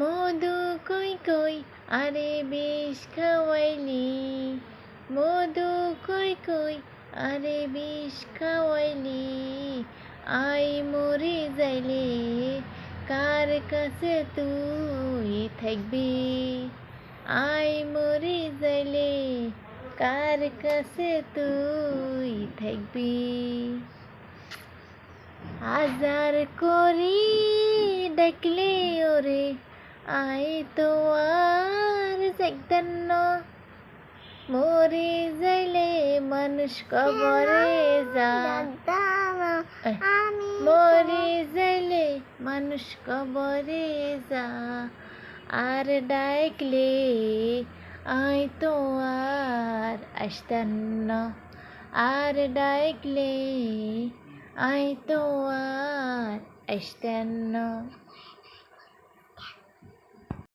মধু কই কই আরে বিষ খাওয়াইলি, মধু কই কই আরে বিষ খাওয়াইলি, আই মরি যাইলে কার কাছে তুই থাকবি, আই মরি যাইলে কার কাছে তুই থাকবি। হাজার করি ডাকলে ওরে আই তো আর যাইতাম না, মরে যাইলে মানুষ কবরে যা, মরে যাইলে মানুষ কবরে যা, আর ডাকলে আই তো আর আসতাম না, আর ডাকলে আই তো আর আসতাম না।